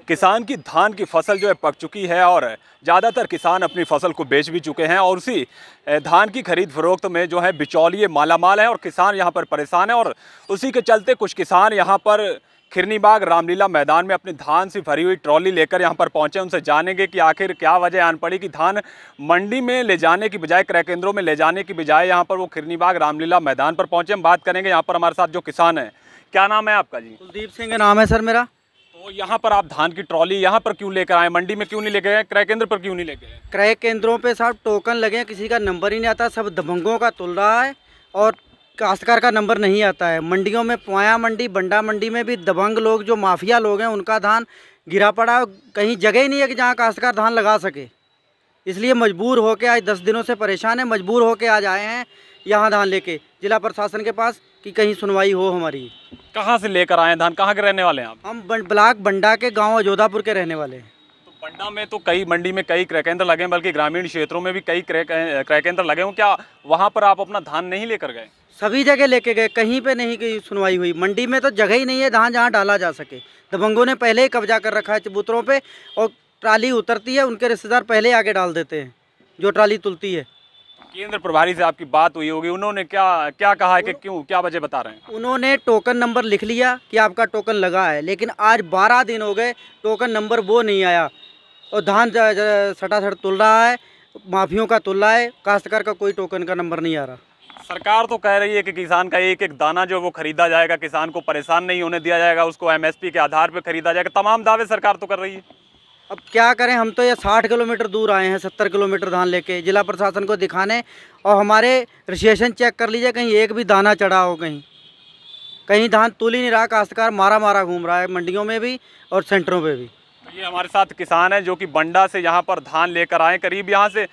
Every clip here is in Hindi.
किसान की धान की फसल जो है पक चुकी है और ज़्यादातर किसान अपनी फसल को बेच भी चुके हैं और उसी धान की खरीद फरोख्त में जो है बिचौलिए मालामाल हैं और किसान यहाँ पर परेशान हैं। और उसी के चलते कुछ किसान यहाँ पर खिरनीबाग रामलीला मैदान में अपनी धान से भरी हुई ट्रॉली लेकर यहाँ पर पहुंचे। उनसे जानेंगे कि आखिर क्या वजह आन पड़ी कि धान मंडी में ले जाने की बजाय, क्रय केंद्रों में ले जाने की बजाय यहाँ पर वो खिरनीबाग रामलीला मैदान पर पहुंचे। हम बात करेंगे यहाँ पर हमारे साथ जो किसान हैं। क्या नाम है आपका जी? कुलदीप सिंह नाम है सर मेरा। तो यहाँ पर आप धान की ट्रॉली यहाँ पर क्यों लेकर आए? मंडी में क्यों नहीं लेके गए? क्रय केंद्र पर क्यों नहीं लेके गए? क्रय केंद्रों पे साहब टोकन लगे हैं, किसी का नंबर ही नहीं आता, सब दबंगों का तुल रहा है और काश्तकार का नंबर नहीं आता है। मंडियों में पुआया मंडी, बंडा मंडी में भी दबंग लोग जो माफिया लोग हैं उनका धान गिरा पड़ा है। कहीं जगह ही नहीं है कि जहाँ काश्तकार धान लगा सके। इसलिए मजबूर होकर आज 10 दिनों से परेशान है, मजबूर होकर आज आए हैं यहाँ धान लेके जिला प्रशासन के पास कि कहीं सुनवाई हो हमारी। कहाँ से लेकर आए धान? कहाँ के रहने वाले हैं आप? हम ब्लॉक बंडा के गांव अजोधापुर के रहने वाले हैं। तो बंडा में तो कई मंडी में कई क्रय केंद्र लगे हैं, बल्कि ग्रामीण क्षेत्रों में भी कई क्रय केंद्र लगे हों। क्या वहाँ पर आप अपना धान नहीं लेकर गए? सभी जगह लेके गए, कहीं पे नहीं की सुनवाई हुई। मंडी में तो जगह ही नहीं है धान जहाँ डाला जा सके। दबंगों ने पहले ही कब्जा कर रखा है चबूतरों पे और ट्राली उतरती है उनके रिश्तेदार पहले आगे डाल देते हैं जो ट्राली तुलती है। केंद्र प्रभारी से आपकी बात हुई होगी, उन्होंने क्या क्या कहा है कि क्यों, क्या वजह बता रहे हैं? उन्होंने टोकन नंबर लिख लिया कि आपका टोकन लगा है, लेकिन आज 12 दिन हो गए टोकन नंबर वो नहीं आया और धान सटासट तुल रहा है, माफियों का तुल रहा है, काश्तकार का कोई टोकन का नंबर नहीं आ रहा। सरकार तो कह रही है कि किसान का एक एक दाना जो वो खरीदा जाएगा, किसान को परेशान नहीं होने दिया जाएगा, उसको एमएसपी के आधार पर खरीदा जाएगा। तमाम दावे सरकार तो कर रही है। अब क्या करें, हम तो ये 60 किलोमीटर दूर आए हैं, 70 किलोमीटर धान लेके जिला प्रशासन को दिखाने। और हमारे रजिस्ट्रेशन चेक कर लीजिए, कहीं एक भी दाना चढ़ा हो, कहीं धान तुल ही नहीं रहा। काश्तकार मारा मारा घूम रहा है मंडियों में भी और सेंटरों पे भी। ये हमारे साथ किसान है जो कि बंडा से यहाँ पर धान लेकर आए। करीब यहाँ से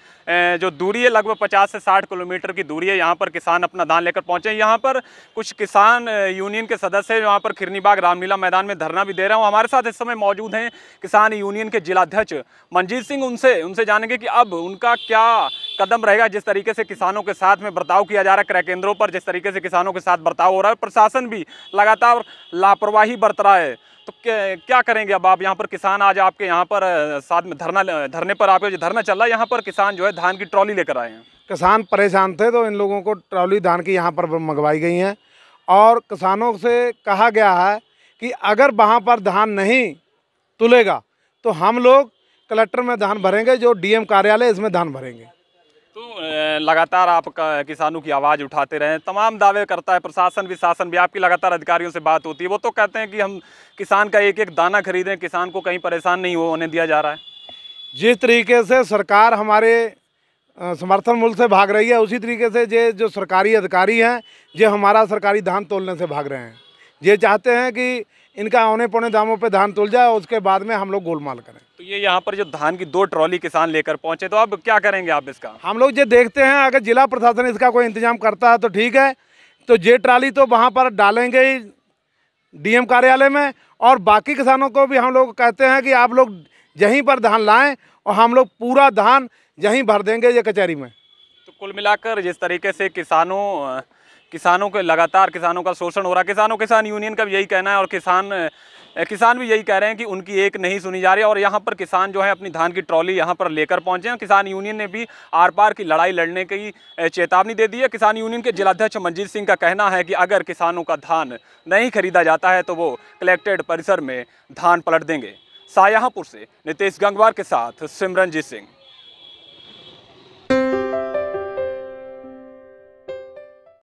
जो दूरी है लगभग 50 से 60 किलोमीटर की दूरी है। यहाँ पर किसान अपना धान लेकर पहुँचे। यहाँ पर कुछ किसान यूनियन के सदस्य यहाँ पर खिरनीबाग रामलीला मैदान में धरना भी दे रहे हैं। हमारे साथ इस समय मौजूद हैं किसान यूनियन के जिलाध्यक्ष मंजीत सिंह। उनसे जानेंगे कि अब उनका क्या कदम रहेगा। जिस तरीके से किसानों के साथ में बर्ताव किया जा रहा है क्रय केंद्रों पर, जिस तरीके से किसानों के साथ बर्ताव हो रहा है, प्रशासन भी लगातार लापरवाही बरत रहा है, तो क्या करेंगे अब आप? यहाँ पर किसान आज आपके यहाँ पर साथ में धरने पर आपके जो धरना चल रहा है, यहाँ पर किसान जो है धान की ट्रॉली लेकर आए हैं। किसान परेशान थे तो इन लोगों को ट्रॉली धान की यहाँ पर मंगवाई गई हैं और किसानों से कहा गया है कि अगर वहाँ पर धान नहीं तुलेगा तो हम लोग कलेक्टर में धान भरेंगे, जो डीएम कार्यालय इसमें धान भरेंगे। तो लगातार आप किसानों की आवाज़ उठाते रहे, तमाम दावे करता है प्रशासन भी, शासन भी। आपकी लगातार अधिकारियों से बात होती है, वो तो कहते हैं कि हम किसान का एक एक दाना खरीदें, किसान को कहीं परेशान नहीं होने दिया जा रहा है। जिस तरीके से सरकार हमारे समर्थन मूल्य से भाग रही है, उसी तरीके से ये जो सरकारी अधिकारी हैं ये हमारा सरकारी धान तोलने से भाग रहे हैं। ये चाहते हैं कि इनका औने पौने दामों पे धान तुल जाए और उसके बाद में हम लोग गोलमाल करें। तो ये यहाँ पर जो धान की 2 ट्रॉली किसान लेकर पहुंचे, तो अब क्या करेंगे आप इसका? हम लोग ये देखते हैं, अगर जिला प्रशासन इसका कोई इंतजाम करता है तो ठीक है, तो ये ट्राली तो वहाँ पर डालेंगे ही डीएम कार्यालय में। और बाकी किसानों को भी हम लोग कहते हैं कि आप लोग यहीं पर धान लाएं और हम लोग पूरा धान यहीं भर देंगे ये कचहरी में। तो कुल मिलाकर जिस तरीके से किसानों के लगातार किसानों का शोषण हो रहा है, किसान यूनियन का भी यही कहना है और किसान भी यही कह रहे हैं कि उनकी एक नहीं सुनी जा रही है। और यहाँ पर किसान जो है अपनी धान की ट्रॉली यहाँ पर लेकर पहुँचे हैं। किसान यूनियन ने भी आर पार की लड़ाई लड़ने की चेतावनी दे दी है। किसान यूनियन के जिलाध्यक्ष मंजीत सिंह का कहना है कि अगर किसानों का धान नहीं खरीदा जाता है तो वो कलेक्ट्रेट परिसर में धान पलट देंगे। शाहजहांपुर से नितेश गंगवार के साथ सिमरनजीत सिंह।